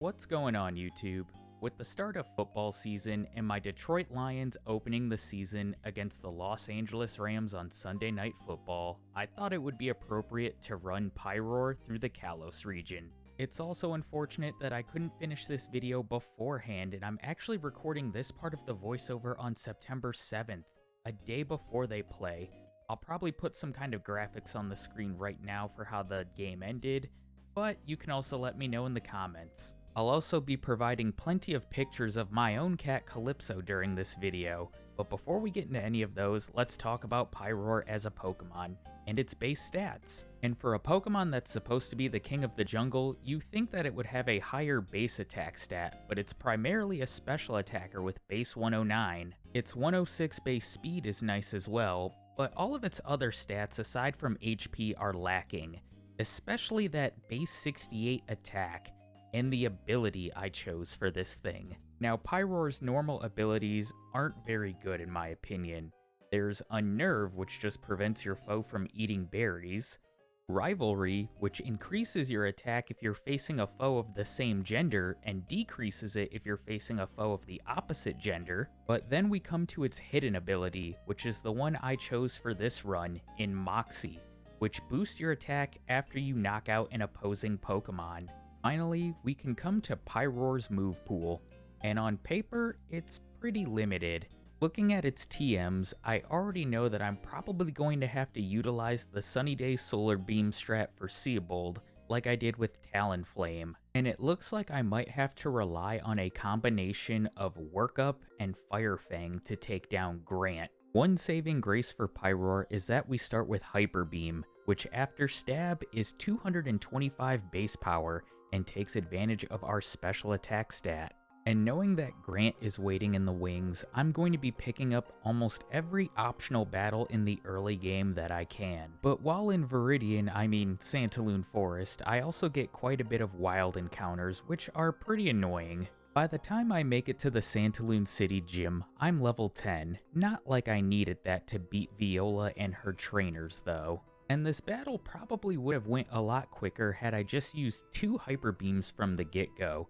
What's going on, YouTube? With the start of football season and my Detroit Lions opening the season against the Los Angeles Rams on Sunday Night Football, I thought it would be appropriate to run Pyroar through the Kalos region. It's also unfortunate that I couldn't finish this video beforehand, and I'm actually recording this part of the voiceover on September 7th, a day before they play. I'll probably put some kind of graphics on the screen right now for how the game ended, but you can also let me know in the comments. I'll also be providing plenty of pictures of my own cat Calypso during this video, but before we get into any of those, let's talk about Pyroar as a Pokemon, and its base stats. And for a Pokemon that's supposed to be the king of the jungle, you think that it would have a higher base attack stat, but it's primarily a special attacker with base 109. Its 106 base speed is nice as well, but all of its other stats aside from HP are lacking, especially that base 68 attack, and the ability I chose for this thing. Now, Pyroar's normal abilities aren't very good in my opinion. There's Unnerve, which just prevents your foe from eating berries, Rivalry, which increases your attack if you're facing a foe of the same gender and decreases it if you're facing a foe of the opposite gender, but then we come to its hidden ability, which is the one I chose for this run, in Moxie, which boosts your attack after you knock out an opposing Pokemon. Finally, we can come to Pyroar's move pool, and on paper, it's pretty limited. Looking at its TMs, I already know that I'm probably going to have to utilize the Sunny Day Solar Beam strat for Seabold, like I did with Talonflame, and it looks like I might have to rely on a combination of Workup and Fire Fang to take down Grant. One saving grace for Pyroar is that we start with Hyper Beam, which after Stab is 225 base power, and takes advantage of our special attack stat. And knowing that Grant is waiting in the wings, I'm going to be picking up almost every optional battle in the early game that I can. But while in Santaloon Forest, I also get quite a bit of wild encounters, which are pretty annoying. By the time I make it to the Santaloon City gym, I'm level 10, not like I needed that to beat Viola and her trainers though. And this battle probably would have went a lot quicker had I just used 2 Hyper Beams from the get-go.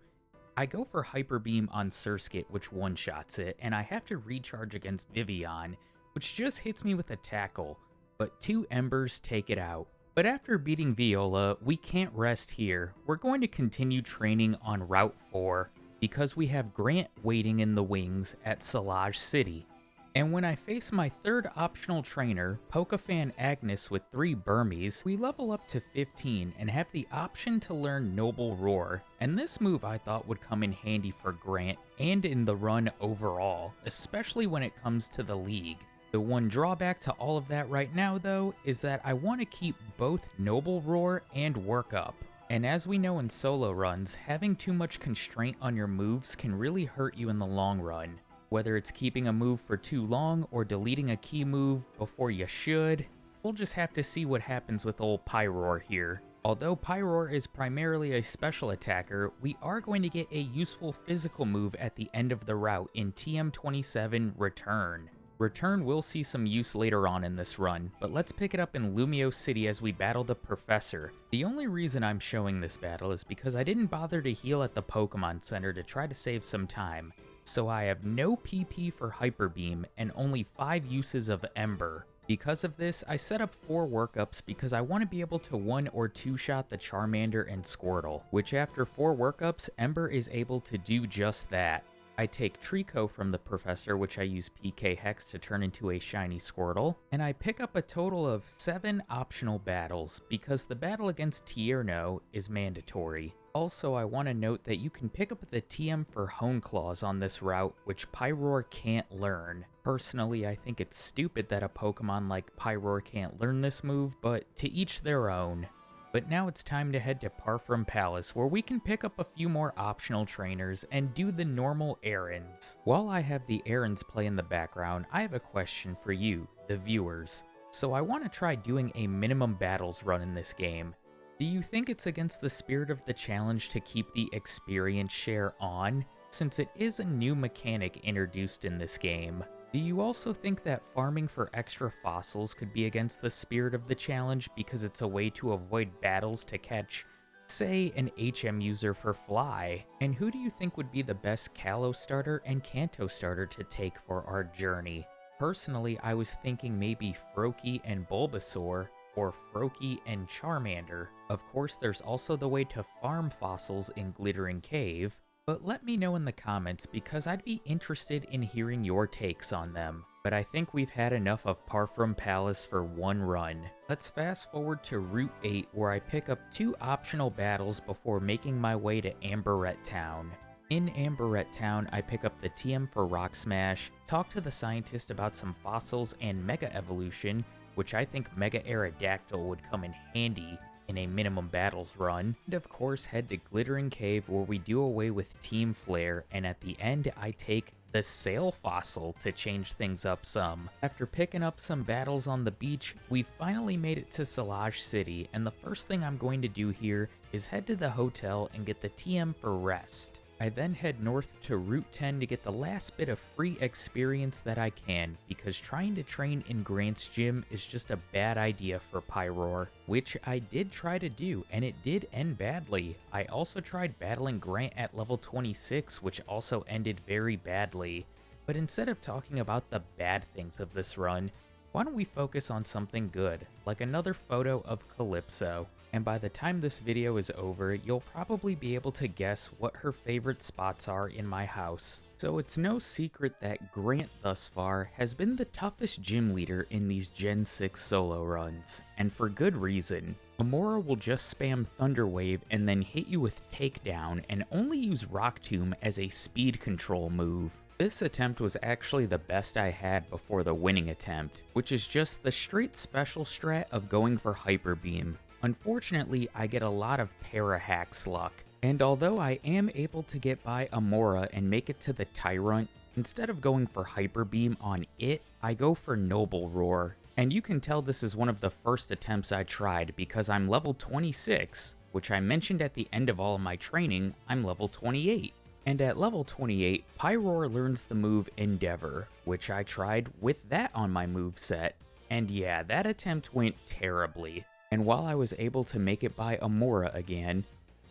I go for Hyper Beam on Surskit, which one-shots it, and I have to recharge against Vivian, which just hits me with a tackle, but 2 Embers take it out. But after beating Viola, we can't rest here. We're going to continue training on Route 4, because we have Grant waiting in the wings at Salage City. And when I face my third optional trainer, Pokefan Agnes with 3 Burmies, we level up to 15 and have the option to learn Noble Roar, and this move I thought would come in handy for Grant and in the run overall, especially when it comes to the league. The one drawback to all of that right now though, is that I want to keep both Noble Roar and Workup. And as we know in solo runs, having too much constraint on your moves can really hurt you in the long run. Whether it's keeping a move for too long or deleting a key move before you should, we'll just have to see what happens with old Pyroar here. Although Pyroar is primarily a special attacker, we are going to get a useful physical move at the end of the route in TM27 Return. Return will see some use later on in this run, but let's pick it up in Lumiose City as we battle the Professor. The only reason I'm showing this battle is because I didn't bother to heal at the Pokemon Center to try to save some time. So I have no PP for Hyper Beam and only 5 uses of Ember. Because of this, I set up 4 workups because I want to be able to 1 or 2 shot the Charmander and Squirtle, which after 4 workups, Ember is able to do just that. I take Trico from the Professor, which I use PK Hex to turn into a shiny Squirtle, and I pick up a total of 7 optional battles because the battle against Tierno is mandatory. Also, I want to note that you can pick up the TM for Honeclaws on this route, which Pyroar can't learn. Personally, I think it's stupid that a Pokemon like Pyroar can't learn this move, but to each their own. But now it's time to head to Parfum Palace, where we can pick up a few more optional trainers and do the normal errands. While I have the errands play in the background, I have a question for you, the viewers. So I want to try doing a minimum battles run in this game. Do you think it's against the spirit of the challenge to keep the experience share on, since it is a new mechanic introduced in this game? Do you also think that farming for extra fossils could be against the spirit of the challenge because it's a way to avoid battles to catch Say an HM user for Fly. And who do you think would be the best Kalos starter and Kanto starter to take for our journey? Personally, I was thinking maybe Froakie and Bulbasaur, or Froakie and Charmander. Of course, there's also the way to farm fossils in Glittering Cave, but let me know in the comments because I'd be interested in hearing your takes on them. But I think we've had enough of Parfrum Palace for one run. Let's fast forward to Route 8 where I pick up 2 optional battles before making my way to Ambrette Town. In Ambrette Town, I pick up the TM for Rock Smash, talk to the scientist about some fossils and Mega Evolution, which I think Mega Aerodactyl would come in handy in a minimum battles run, and of course head to Glittering Cave where we do away with Team Flare, and at the end I take the Sail Fossil to change things up some. After picking up some battles on the beach, we finally made it to Solage City, and the first thing I'm going to do here is head to the hotel and get the TM for Rest. I then head north to Route 10 to get the last bit of free experience that I can, because trying to train in Grant's gym is just a bad idea for Pyroar, which I did try to do, and it did end badly. I also tried battling Grant at level 26, which also ended very badly. But instead of talking about the bad things of this run, why don't we focus on something good, like another photo of Calypso. And by the time this video is over, you'll probably be able to guess what her favorite spots are in my house. So it's no secret that Grant thus far has been the toughest gym leader in these Gen 6 solo runs, and for good reason. Amora will just spam Thunder Wave and then hit you with Takedown and only use Rock Tomb as a speed control move. This attempt was actually the best I had before the winning attempt, which is just the straight special strat of going for Hyper Beam. Unfortunately, I get a lot of para-hacks luck, and although I am able to get by Amora and make it to the Tyrant, instead of going for Hyper Beam on it, I go for Noble Roar. And you can tell this is one of the first attempts I tried because I'm level 26, which I mentioned at the end of all of my training, I'm level 28. And at level 28, Pyroar learns the move Endeavor, which I tried with that on my moveset. And yeah, that attempt went terribly. And while I was able to make it by Amora again,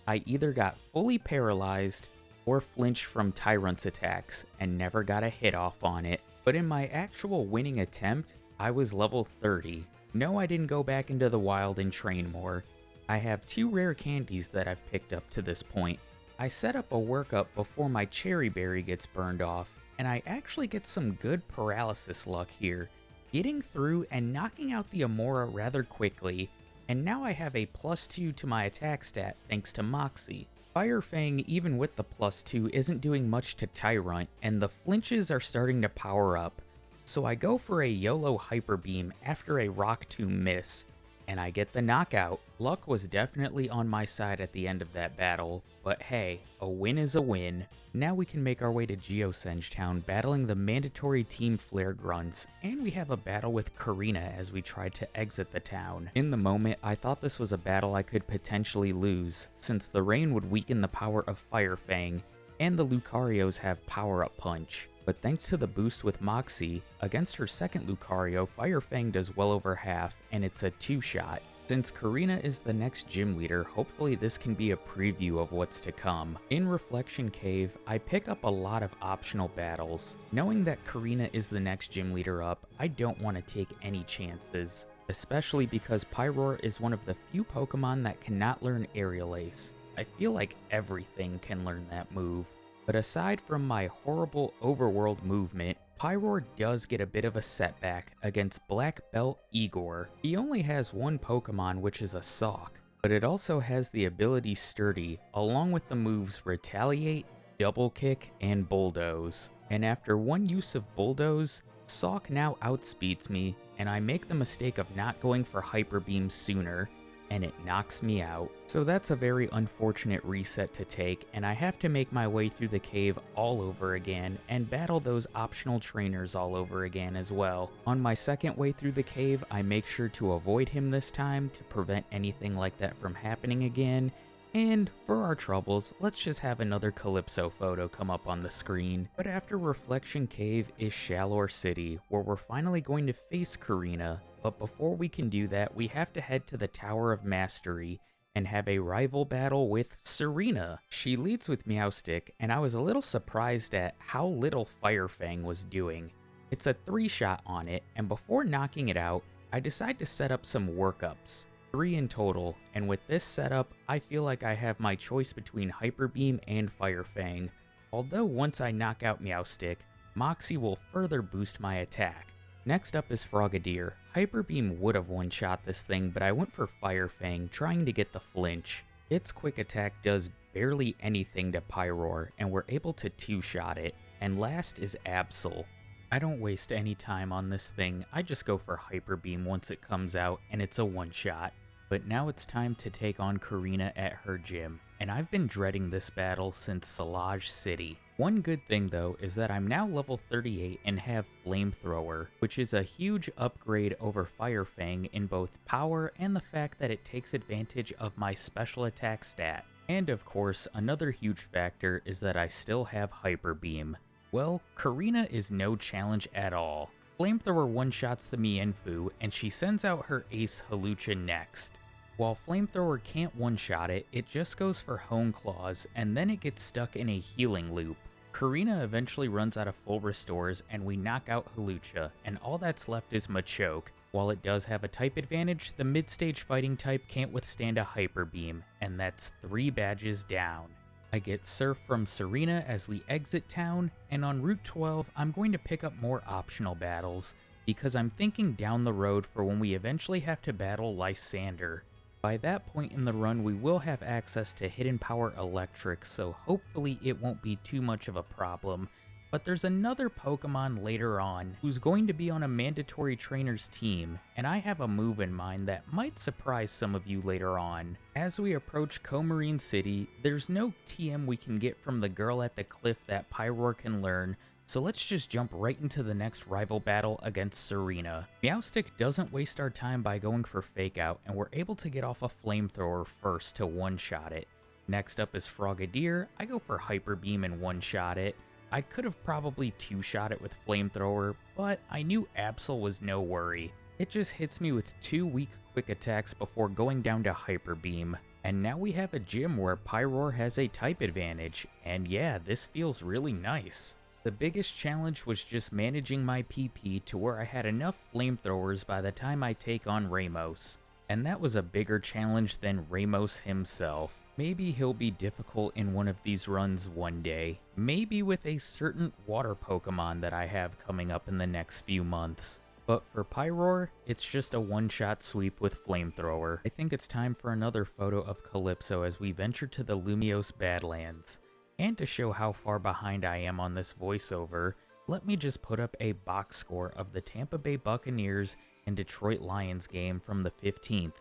I either got fully paralyzed or flinched from Tyrant's attacks and never got a hit off on it. But in my actual winning attempt, I was level 30. No, I didn't go back into the wild and train more. I have 2 rare candies that I've picked up to this point. I set up a workup before my Cherry Berry gets burned off, and I actually get some good paralysis luck here, getting through and knocking out the Amora rather quickly. And now I have a +2 to my attack stat thanks to Moxie. Fire Fang, even with the +2, isn't doing much to Tyrant, and the flinches are starting to power up. So I go for a YOLO Hyper Beam after a Rock Tomb miss, and I get the knockout. Luck was definitely on my side at the end of that battle, but hey, a win is a win. Now we can make our way to Geosenge Town, battling the mandatory Team Flare Grunts, and we have a battle with Korrina as we try to exit the town. In the moment, I thought this was a battle I could potentially lose, since the rain would weaken the power of Fire Fang, and the Lucarios have Power-Up Punch. But thanks to the boost with Moxie, against her second Lucario, Fire Fang does well over half, and it's a 2-shot. Since Korrina is the next gym leader, hopefully this can be a preview of what's to come. In Reflection Cave, I pick up a lot of optional battles. Knowing that Korrina is the next gym leader up, I don't want to take any chances, especially because Pyroar is one of the few Pokemon that cannot learn Aerial Ace. I feel like everything can learn that move. But aside from my horrible overworld movement, Pyroar does get a bit of a setback against Black Belt Igor. He only has one Pokemon, which is a Sawk, but it also has the ability Sturdy, along with the moves Retaliate, Double Kick, and Bulldoze. And after one use of Bulldoze, Sawk now outspeeds me, and I make the mistake of not going for Hyper Beam sooner, and it knocks me out. So that's a very unfortunate reset to take, and I have to make my way through the cave all over again and battle those optional trainers all over again as well. On my second way through the cave, I make sure to avoid him this time to prevent anything like that from happening again. And for our troubles, let's just have another Calypso photo come up on the screen. But after Reflection Cave is Shallower City, where we're finally going to face Korrina. But before we can do that, we have to head to the Tower of Mastery and have a rival battle with Serena. She leads with Meowstic, and I was a little surprised at how little Firefang was doing. It's a 3-shot on it, and before knocking it out, I decide to set up some workups. 3 in total, and with this setup, I feel like I have my choice between Hyper Beam and Firefang. Although once I knock out Meowstic, Moxie will further boost my attack. Next up is Frogadier. Hyper Beam would have one-shot this thing, but I went for Firefang, trying to get the flinch. Its quick attack does barely anything to Pyroar, and we're able to 2-shot it. And last is Absol. I don't waste any time on this thing, I just go for Hyper Beam once it comes out, and it's a one-shot. But now it's time to take on Korrina at her gym, and I've been dreading this battle since Salage City. One good thing though is that I'm now level 38 and have Flamethrower, which is a huge upgrade over Firefang in both power and the fact that it takes advantage of my special attack stat. And of course, another huge factor is that I still have Hyper Beam. Well, Korrina is no challenge at all. Flamethrower one-shots the Mienfoo, and she sends out her ace Hawlucha next. While Flamethrower can't one-shot it, it just goes for Hone Claws, and then it gets stuck in a healing loop. Korrina eventually runs out of full restores, and we knock out Hawlucha, and all that's left is Machoke. While it does have a type advantage, the mid-stage fighting type can't withstand a Hyper Beam, and that's 3 badges down. I get Surf from Serena as we exit town, and on Route 12, I'm going to pick up more optional battles, because I'm thinking down the road for when we eventually have to battle Lysander. By that point in the run, we will have access to Hidden Power Electric, so hopefully it won't be too much of a problem. But there's another Pokemon later on who's going to be on a mandatory trainer's team, and I have a move in mind that might surprise some of you later on. As we approach Comarine City, there's no TM we can get from the girl at the cliff that Pyroar can learn, so let's just jump right into the next rival battle against Serena. Meowstic doesn't waste our time by going for Fake Out, and we're able to get off a Flamethrower first to one-shot it. Next up is Frogadier. I go for Hyper Beam and one-shot it. I could have probably 2-shot it with Flamethrower, but I knew Absol was no worry. It just hits me with 2 weak quick attacks before going down to Hyper Beam. And now we have a gym where Pyroar has a type advantage, and yeah, this feels really nice. The biggest challenge was just managing my PP to where I had enough Flamethrowers by the time I take on Ramos. And that was a bigger challenge than Ramos himself. Maybe he'll be difficult in one of these runs one day. Maybe with a certain water Pokemon that I have coming up in the next few months. But for Pyroar, it's just a one-shot sweep with Flamethrower. I think it's time for another photo of Calypso as we venture to the Lumiose Badlands. And to show how far behind I am on this voiceover, let me just put up a box score of the Tampa Bay Buccaneers and Detroit Lions game from the 15th.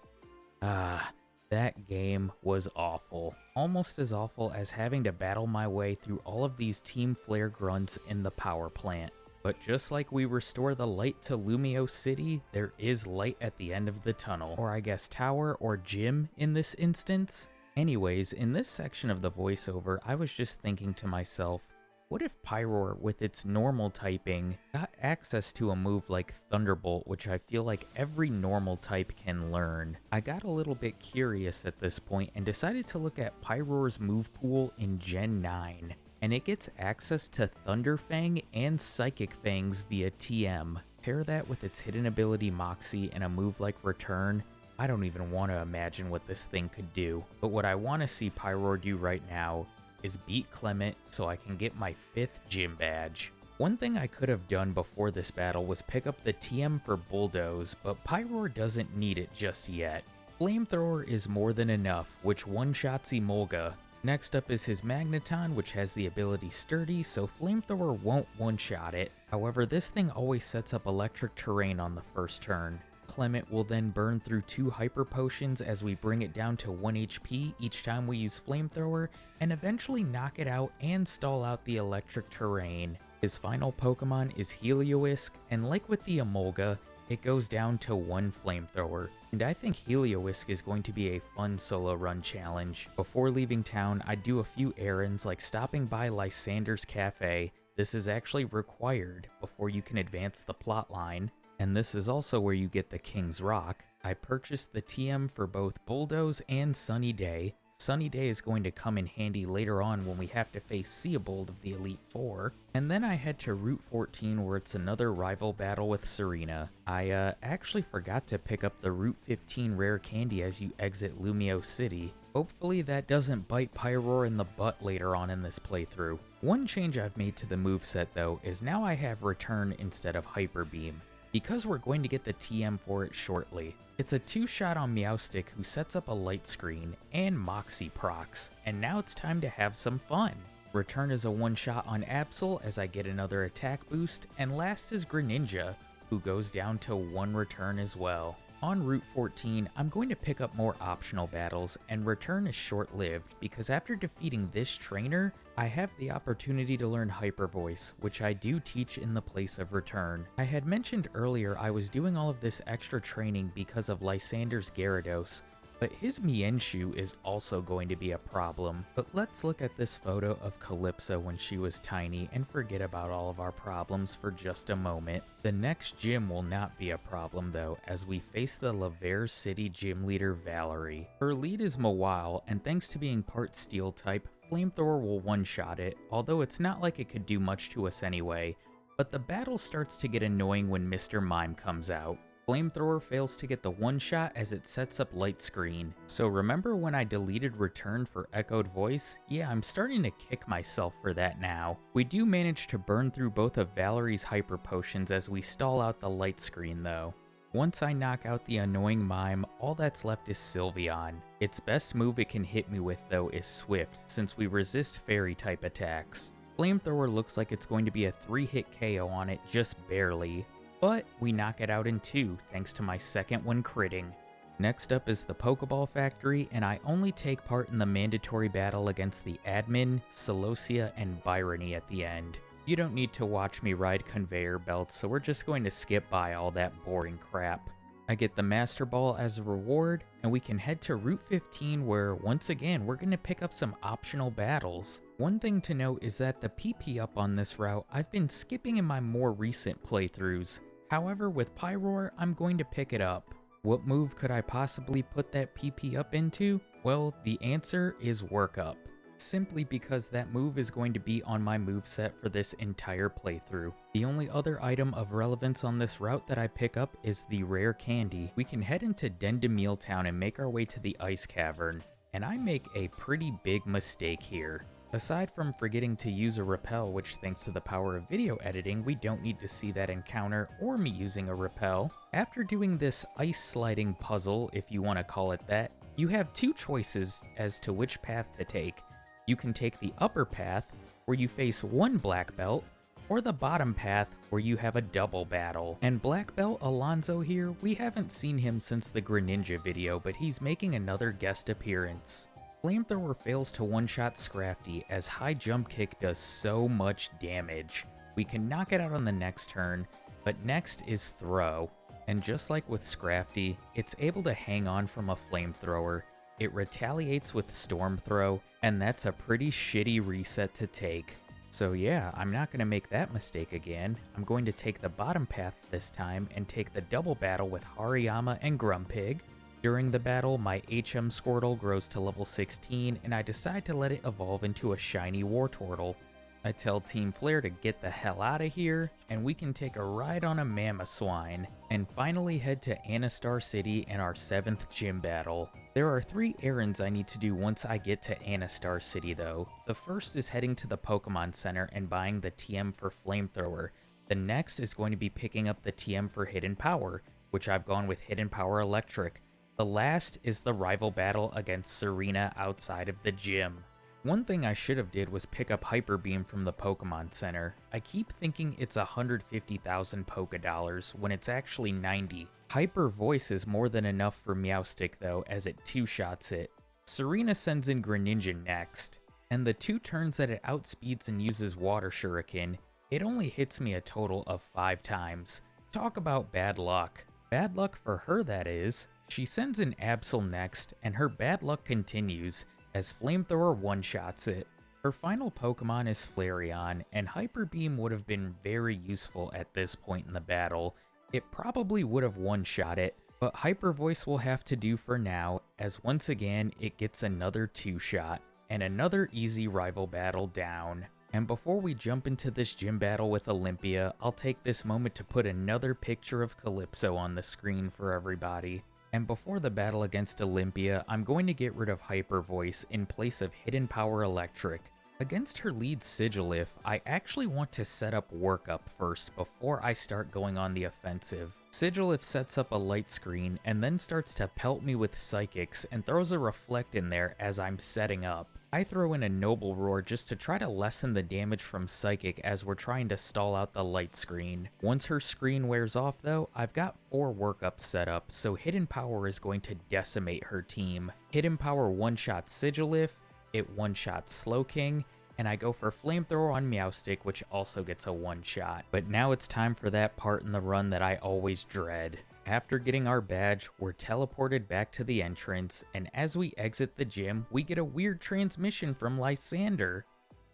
That game was awful. Almost as awful as having to battle my way through all of these Team Flare grunts in the power plant. But just like we restore the light to Lumiose City, there is light at the end of the tunnel. Or I guess tower or gym in this instance. Anyways, in this section of the voiceover, I was just thinking to myself, what if Pyroar, with its normal typing, got access to a move like Thunderbolt, which I feel like every normal type can learn? I got a little bit curious at this point and decided to look at Pyroar's move pool in Gen 9, and it gets access to Thunderfang and Psychic Fangs via TM. Pair that with its hidden ability Moxie and a move like Return, I don't even want to imagine what this thing could do. But what I want to see Pyroar do right now is beat Clemont so I can get my 5th gym badge. One thing I could have done before this battle was pick up the TM for Bulldoze, but Pyroar doesn't need it just yet. Flamethrower is more than enough, which one-shots Emolga. Next up is his Magneton, which has the ability Sturdy, so Flamethrower won't one-shot it. However, this thing always sets up electric terrain on the first turn. Clemont will then burn through 2 Hyper Potions as we bring it down to 1 HP each time we use Flamethrower, and eventually knock it out and stall out the electric terrain. His final Pokemon is Heliolisk, and like with the Emolga, it goes down to 1 Flamethrower. And I think Heliolisk is going to be a fun solo run challenge. Before leaving town, I do a few errands like stopping by Lysander's Cafe. This is actually required before you can advance the plotline. And this is also where you get the King's Rock. I purchased the TM for both Bulldoze and Sunny Day. Sunny Day is going to come in handy later on when we have to face Seabold of the Elite Four. And then I head to Route 14 where it's another rival battle with Serena. I actually forgot to pick up the Route 15 rare candy as you exit Lumiose City. Hopefully that doesn't bite Pyroar in the butt later on in this playthrough. One change I've made to the moveset though is now I have Return instead of Hyper Beam, because we're going to get the TM for it shortly. It's a 2-shot on Meowstic who sets up a light screen and Moxie procs, and now it's time to have some fun. Return is a 1-shot on Absol as I get another attack boost, and last is Greninja, who goes down to 1 return as well. On Route 14, I'm going to pick up more optional battles, and Return is short-lived because after defeating this trainer, I have the opportunity to learn Hyper Voice, which I do teach in the place of Return. I had mentioned earlier I was doing all of this extra training because of Lysander's Gyarados, but his Mienshao is also going to be a problem. But let's look at this photo of Calypso when she was tiny and forget about all of our problems for just a moment. The next gym will not be a problem though, as we face the Lavere City gym leader Valerie. Her lead is Mawile, and thanks to being part steel type, Flamethrower will one-shot it, although it's not like it could do much to us anyway. But the battle starts to get annoying when Mr. Mime comes out. Flamethrower fails to get the one-shot as it sets up Light Screen. So remember when I deleted Return for Echoed Voice? Yeah, I'm starting to kick myself for that now. We do manage to burn through both of Valerie's Hyper Potions as we stall out the Light Screen though. Once I knock out the annoying Mime, all that's left is Sylveon. Its best move it can hit me with though is Swift, since we resist Fairy-type attacks. Flamethrower looks like it's going to be a 3-hit KO on it, just barely. But we knock it out in 2, thanks to my second one critting. Next up is the Pokeball Factory, and I only take part in the mandatory battle against the Admin, Celosia, and Byrony at the end. You don't need to watch me ride conveyor belts, so we're just going to skip by all that boring crap. I get the Master Ball as a reward, and we can head to Route 15 where, once again, we're going to pick up some optional battles. One thing to note is that the PP up on this route I've been skipping in my more recent playthroughs. However, with Pyroar, I'm going to pick it up. What move could I possibly put that PP up into? Well, the answer is Work Up. Simply because that move is going to be on my moveset for this entire playthrough. The only other item of relevance on this route that I pick up is the rare candy. We can head into Dendemille Town and make our way to the Ice Cavern, and I make a pretty big mistake here. Aside from forgetting to use a repel, which thanks to the power of video editing, we don't need to see that encounter or me using a repel. After doing this ice sliding puzzle, if you want to call it that, you have 2 choices as to which path to take. You can take the upper path, where you face 1 black belt, or the bottom path, where you have a double battle. And Black Belt Alonzo here, we haven't seen him since the Greninja video, but he's making another guest appearance. Flamethrower fails to one-shot Scrafty as High Jump Kick does so much damage. We can knock it out on the next turn, but next is Throw. And just like with Scrafty, it's able to hang on from a Flamethrower. It retaliates with Storm Throw, and that's a pretty shitty reset to take. So yeah, I'm not going to make that mistake again. I'm going to take the bottom path this time and take the double battle with Hariyama and Grumpig. During the battle, my HM Squirtle grows to level 16, and I decide to let it evolve into a shiny Wartortle. I tell Team Flare to get the hell out of here, and we can take a ride on a Mamoswine, and finally head to Anastar City in our 7th gym battle. There are 3 errands I need to do once I get to Anastar City though. The first is heading to the Pokemon Center and buying the TM for Flamethrower. The next is going to be picking up the TM for Hidden Power, which I've gone with Hidden Power Electric. The last is the rival battle against Serena outside of the gym. One thing I should have did was pick up Hyper Beam from the Pokemon Center. I keep thinking it's 150,000 Pokédollars when it's actually 90. Hyper Voice is more than enough for Meowstic though, as it 2-shots it. Serena sends in Greninja next, and the 2 turns that it outspeeds and uses Water Shuriken, it only hits me a total of 5 times. Talk about bad luck. Bad luck for her, that is. She sends in Absol next, and her bad luck continues, as Flamethrower one-shots it. Her final Pokemon is Flareon, and Hyper Beam would have been very useful at this point in the battle. It probably would have one-shot it, but Hyper Voice will have to do for now, as once again it gets another 2-shot, and another easy rival battle down. And before we jump into this gym battle with Olympia, I'll take this moment to put another picture of Calypso on the screen for everybody. And before the battle against Olympia, I'm going to get rid of Hyper Voice in place of Hidden Power Electric. Against her lead Sigilif, I actually want to set up Workup first before I start going on the offensive. Sigilif sets up a light screen and then starts to pelt me with Psychics and throws a Reflect in there as I'm setting up. I throw in a Noble Roar just to try to lessen the damage from Psychic as we're trying to stall out the light screen. Once her screen wears off though, I've got 4 Workups set up, so Hidden Power is going to decimate her team. Hidden Power one-shots Sigilif, it one-shots Slowking, and I go for Flamethrower on Meowstic, which also gets a one-shot. But now it's time for that part in the run that I always dread. After getting our badge, we're teleported back to the entrance, and as we exit the gym, we get a weird transmission from Lysander.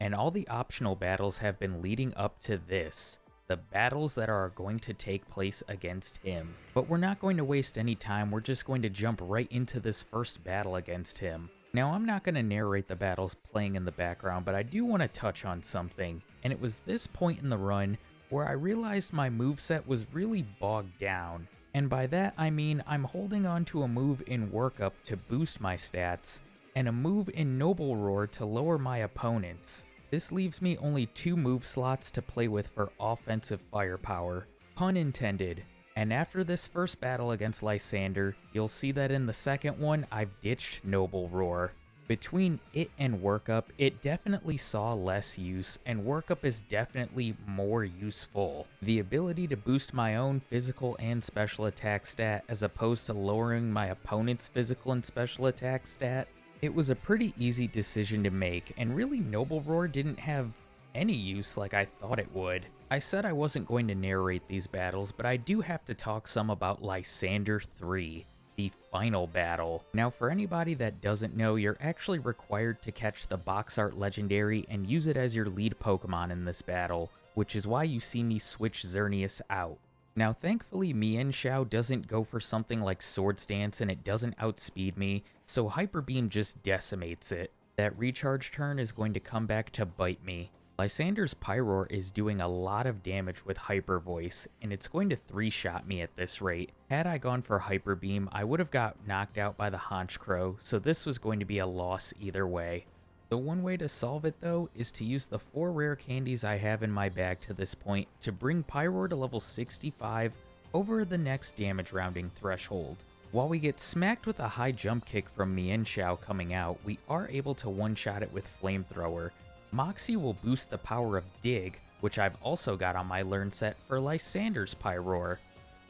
And all the optional battles have been leading up to this. The battles that are going to take place against him. But we're not going to waste any time, we're just going to jump right into this first battle against him. Now, I'm not going to narrate the battles playing in the background, but I do want to touch on something, and it was this point in the run where I realized my moveset was really bogged down. And by that, I mean I'm holding on to a move in Workup to boost my stats, and a move in Noble Roar to lower my opponents. This leaves me only 2 move slots to play with for offensive firepower. Pun intended. And after this first battle against Lysander, you'll see that in the second one, I've ditched Noble Roar. Between it and Workup, it definitely saw less use, and Workup is definitely more useful. The ability to boost my own physical and special attack stat as opposed to lowering my opponent's physical and special attack stat. It was a pretty easy decision to make, and really Noble Roar didn't have any use like I thought it would. I said I wasn't going to narrate these battles, but I do have to talk some about Lysander 3, the final battle. Now, for anybody that doesn't know, you're actually required to catch the box art legendary and use it as your lead Pokemon in this battle, which is why you see me switch Xerneas out. Now, thankfully, Mienshao doesn't go for something like Swords Dance and it doesn't outspeed me, so Hyper Beam just decimates it. That recharge turn is going to come back to bite me. Lysander's Pyroar is doing a lot of damage with Hyper Voice, and it's going to 3-shot me at this rate. Had I gone for Hyper Beam, I would have got knocked out by the Honchkrow, so this was going to be a loss either way. The one way to solve it though is to use the 4 rare candies I have in my bag to this point to bring Pyroar to level 65 over the next damage rounding threshold. While we get smacked with a high jump kick from Mienshao coming out, we are able to one-shot it with Flamethrower. Moxie will boost the power of Dig, which I've also got on my learn set for Lysander's Pyroar.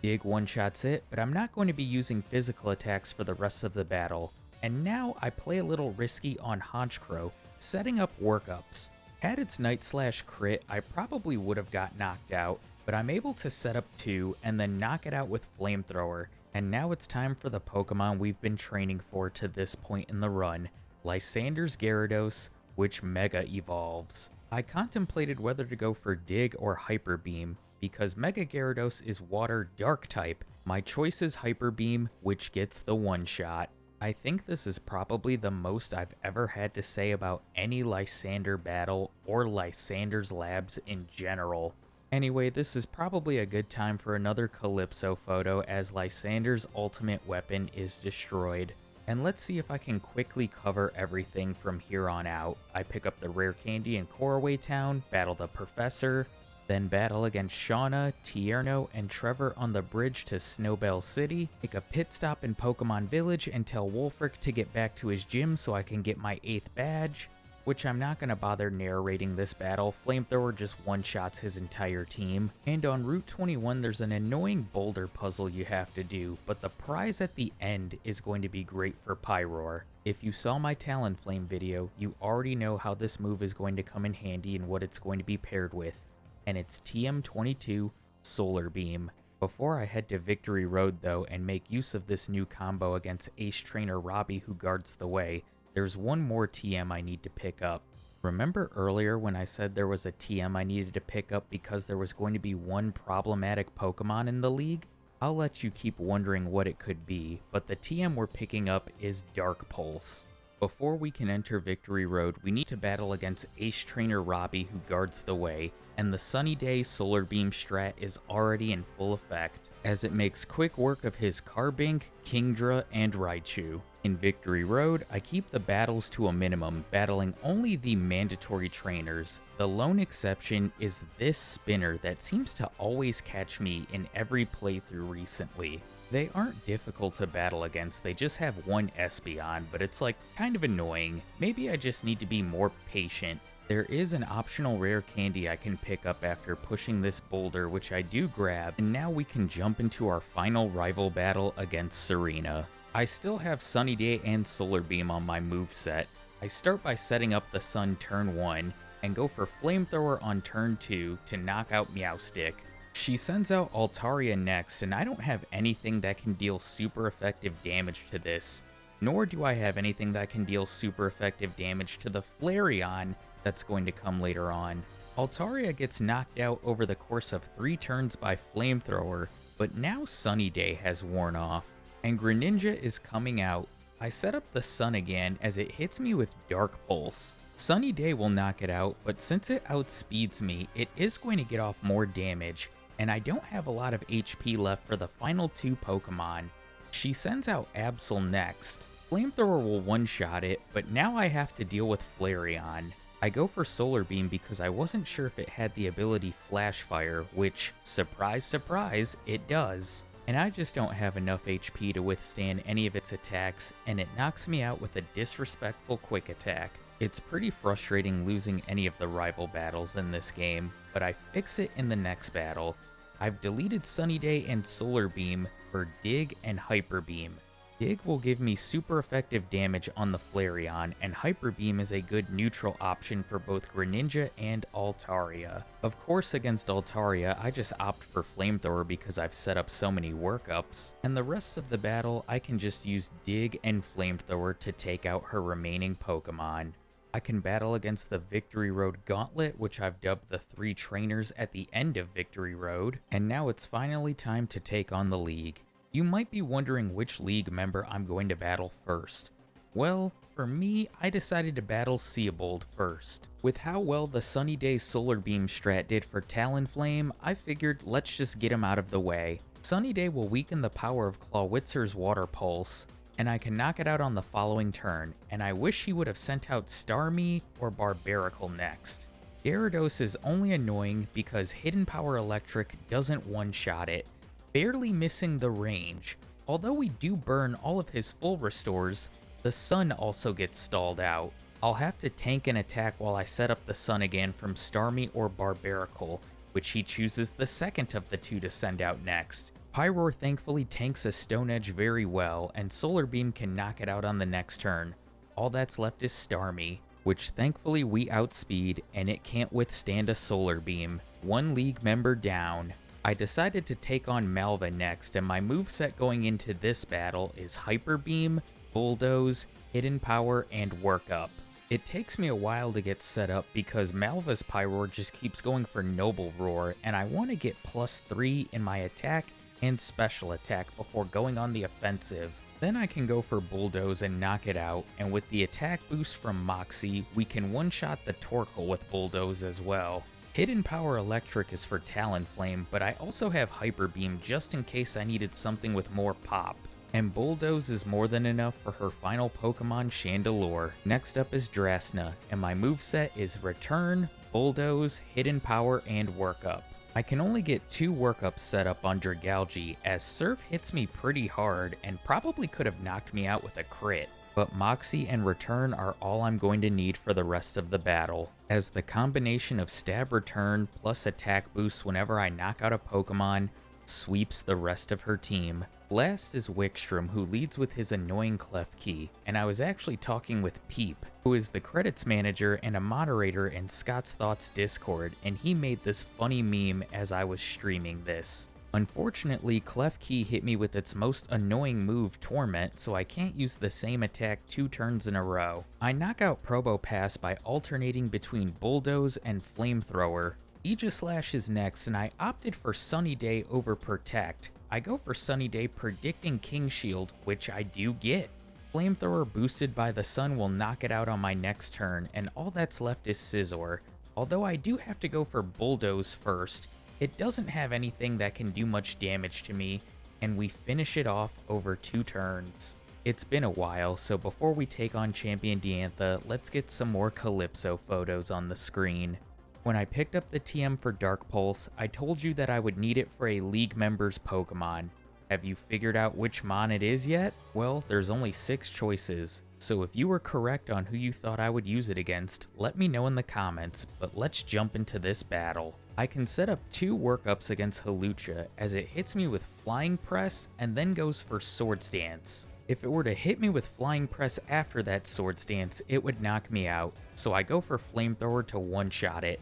Dig one-shots it, but I'm not going to be using physical attacks for the rest of the battle. And now I play a little risky on Honchkrow, setting up Workups. Had its Night Slash crit, I probably would have got knocked out, but I'm able to set up 2 and then knock it out with Flamethrower. And now it's time for the Pokemon we've been training for to this point in the run, Lysander's Gyarados, which Mega Evolves. I contemplated whether to go for Dig or Hyper Beam. Because Mega Gyarados is Water Dark type, my choice is Hyper Beam, which gets the one-shot. I think this is probably the most I've ever had to say about any Lysander battle or Lysander's labs in general. Anyway, this is probably a good time for another Calypso photo as Lysander's ultimate weapon is destroyed. And let's see if I can quickly cover everything from here on out. I pick up the rare candy in Koraway Town, battle the Professor, then battle against Shauna, Tierno, and Trevor on the bridge to Snowbell City, make a pit stop in Pokemon Village and tell Wolfric to get back to his gym so I can get my 8th badge, which I'm not going to bother narrating this battle. Flamethrower just one-shots his entire team. And on Route 21, there's an annoying boulder puzzle you have to do, but the prize at the end is going to be great for Pyroar. If you saw my Talonflame video, you already know how this move is going to come in handy and what it's going to be paired with. And it's TM22 Solar Beam. Before I head to Victory Road though and make use of this new combo against Ace Trainer Robbie who guards the way, there's one more TM I need to pick up. Remember earlier when I said there was a TM I needed to pick up because there was going to be one problematic Pokemon in the league? I'll let you keep wondering what it could be, but the TM we're picking up is Dark Pulse. Before we can enter Victory Road, we need to battle against Ace Trainer Robbie who guards the way, and the Sunny Day Solar Beam strat is already in full effect, as it makes quick work of his Carbink, Kingdra, and Raichu. In Victory Road, I keep the battles to a minimum, battling only the mandatory trainers. The lone exception is this spinner that seems to always catch me in every playthrough recently. They aren't difficult to battle against, they just have one Espeon, but it's like kind of annoying. Maybe I just need to be more patient. There is an optional rare candy I can pick up after pushing this boulder, which I do grab, and now we can jump into our final rival battle against Serena. I still have Sunny Day and Solar Beam on my moveset. I start by setting up the Sun turn 1, and go for Flamethrower on turn 2 to knock out Meowstic. She sends out Altaria next, and I don't have anything that can deal super effective damage to this, nor do I have anything that can deal super effective damage to the Flareon that's going to come later on. Altaria gets knocked out over the course of 3 turns by Flamethrower, but now Sunny Day has worn off, and Greninja is coming out. I set up the Sun again as it hits me with Dark Pulse. Sunny Day will knock it out, but since it outspeeds me, it is going to get off more damage, and I don't have a lot of HP left for the final 2 Pokemon. She sends out Absol next. Flamethrower will one-shot it, but now I have to deal with Flareon. I go for Solar Beam because I wasn't sure if it had the ability Flash Fire, which, surprise surprise, it does. And I just don't have enough HP to withstand any of its attacks, and it knocks me out with a disrespectful quick attack. It's pretty frustrating losing any of the rival battles in this game, but I fix it in the next battle. I've deleted Sunny Day and Solar Beam for Dig and Hyper Beam. Dig will give me super effective damage on the Flareon, and Hyper Beam is a good neutral option for both Greninja and Altaria. Of course, against Altaria, I just opt for Flamethrower because I've set up so many workups, and the rest of the battle I can just use Dig and Flamethrower to take out her remaining Pokemon. I can battle against the Victory Road Gauntlet, which I've dubbed the 3 trainers at the end of Victory Road, and now it's finally time to take on the League. You might be wondering which League member I'm going to battle first. Well, for me, I decided to battle Seabold first. With how well the Sunny Day Solar Beam strat did for Talonflame, I figured let's just get him out of the way. Sunny Day will weaken the power of Clawitzer's Water Pulse, and I can knock it out on the following turn, and I wish he would have sent out Starmie or Barbaracle next. Gyarados is only annoying because Hidden Power Electric doesn't one-shot it, barely missing the range. Although we do burn all of his full restores, the Sun also gets stalled out. I'll have to tank an attack while I set up the Sun again from Starmie or Barbaracle, which he chooses the second of the 2 to send out next. Pyroar thankfully tanks a Stone Edge very well, and Solar Beam can knock it out on the next turn. All that's left is Starmie, which thankfully we outspeed, and it can't withstand a Solar Beam. 1 League member down. I decided to take on Malva next, and my moveset going into this battle is Hyper Beam, Bulldoze, Hidden Power, and Work Up. It takes me a while to get set up because Malva's Pyroar just keeps going for Noble Roar, and I want to get +3 in my attack and special attack before going on the offensive. Then I can go for Bulldoze and knock it out, and with the attack boost from Moxie, we can one-shot the Torkoal with Bulldoze as well. Hidden Power Electric is for Talonflame, but I also have Hyper Beam just in case I needed something with more pop. And Bulldoze is more than enough for her final Pokemon, Chandelure. Next up is Drasna, and my moveset is Return, Bulldoze, Hidden Power, and Work Up. I can only get 2 workups set up on Dragalge, as Surf hits me pretty hard and probably could have knocked me out with a crit. But Moxie and Return are all I'm going to need for the rest of the battle, as the combination of Stab Return plus attack boost whenever I knock out a Pokemon sweeps the rest of her team. Last is Wickstrom, who leads with his annoying Klefki, and I was actually talking with Peep, who is the credits manager and a moderator in Scott's Thoughts Discord, and he made this funny meme as I was streaming this. Unfortunately, Klefki hit me with its most annoying move, Torment, so I can't use the same attack 2 turns in a row. I knock out Probopass by alternating between Bulldoze and Flamethrower. Aegislash is next, and I opted for Sunny Day over Protect. I go for Sunny Day predicting King Shield, which I do get. Flamethrower boosted by the sun will knock it out on my next turn, and all that's left is Scizor. Although I do have to go for Bulldoze first, it doesn't have anything that can do much damage to me, and we finish it off over 2 turns. It's been a while, so before we take on Champion Diantha, let's get some more Calypso photos on the screen. When I picked up the TM for Dark Pulse, I told you that I would need it for a League member's Pokemon. Have you figured out which Mon it is yet? Well, there's only 6 choices, so if you were correct on who you thought I would use it against, let me know in the comments, but let's jump into this battle. I can set up 2 workups against Hawlucha, as it hits me with Flying Press and then goes for Swords Dance. If it were to hit me with Flying Press after that Swords Dance, it would knock me out, so I go for Flamethrower to one-shot it.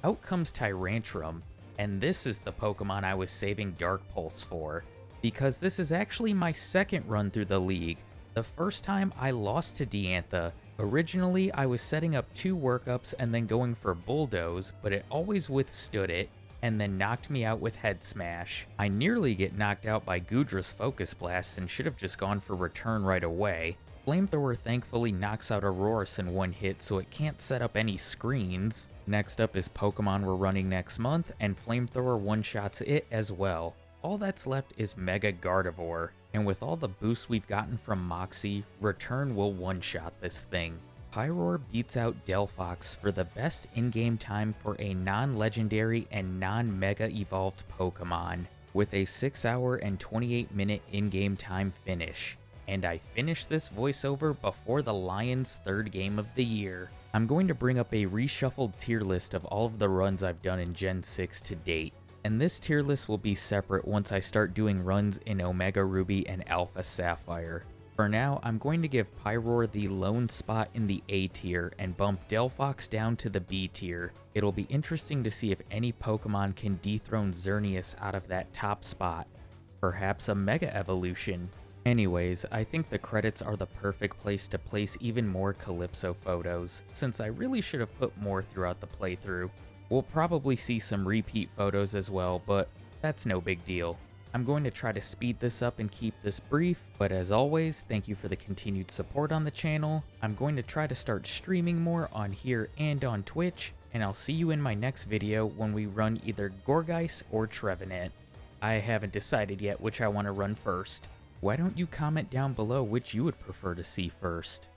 Out comes Tyrantrum, and this is the Pokemon I was saving Dark Pulse for, because this is actually my second run through the league. The first time I lost to Diantha. Originally, I was setting up 2 workups and then going for Bulldoze, but it always withstood it, and then knocked me out with Head Smash. I nearly get knocked out by Goodra's Focus Blast and should have just gone for Return right away. Flamethrower thankfully knocks out Aurorus in 1 hit, so it can't set up any screens. Next up is Pokemon we're running next month, and Flamethrower one-shots it as well. All that's left is Mega Gardevoir, and with all the boosts we've gotten from Moxie, Return will one-shot this thing. Pyroar beats out Delphox for the best in-game time for a non-legendary and non-mega evolved Pokemon, with a 6-hour and 28-minute in-game time finish. And I finished this voiceover before the Lions' 3rd game of the year. I'm going to bring up a reshuffled tier list of all of the runs I've done in Gen 6 to date. And this tier list will be separate once I start doing runs in Omega Ruby and Alpha Sapphire. For now, I'm going to give Pyroar the lone spot in the A tier and bump Delphox down to the B tier. It'll be interesting to see if any Pokemon can dethrone Xerneas out of that top spot. Perhaps a Mega Evolution. Anyways, I think the credits are the perfect place to place even more Calypso photos, since I really should have put more throughout the playthrough. We'll probably see some repeat photos as well, but that's no big deal. I'm going to try to speed this up and keep this brief, but as always, thank you for the continued support on the channel. I'm going to try to start streaming more on here and on Twitch, and I'll see you in my next video when we run either Gourgeist or Trevenant. I haven't decided yet which I want to run first. Why don't you comment down below which you would prefer to see first?